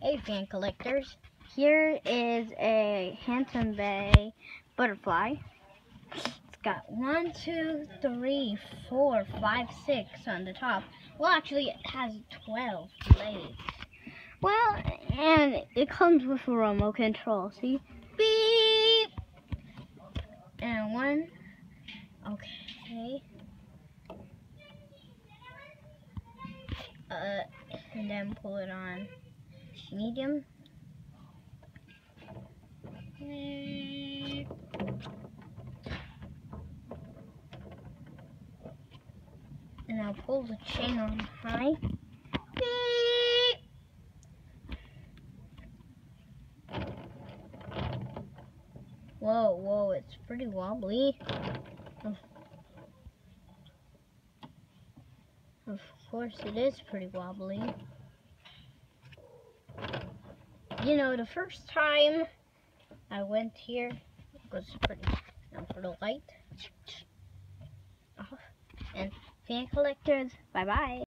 Hey fan collectors, here is a Hampton Bay butterfly. It's got 1, 2, 3, 4, 5, 6 on the top. Well, actually it has 12 blades. Well, and it comes with a remote control, see? Beep! And 1, okay. And then pull it on medium. And I'll pull the chain on high. Whoa, it's pretty wobbly. Of course it is pretty wobbly. You know, the first time I went here, it was pretty. Now for the light. And fan collectors, bye-bye.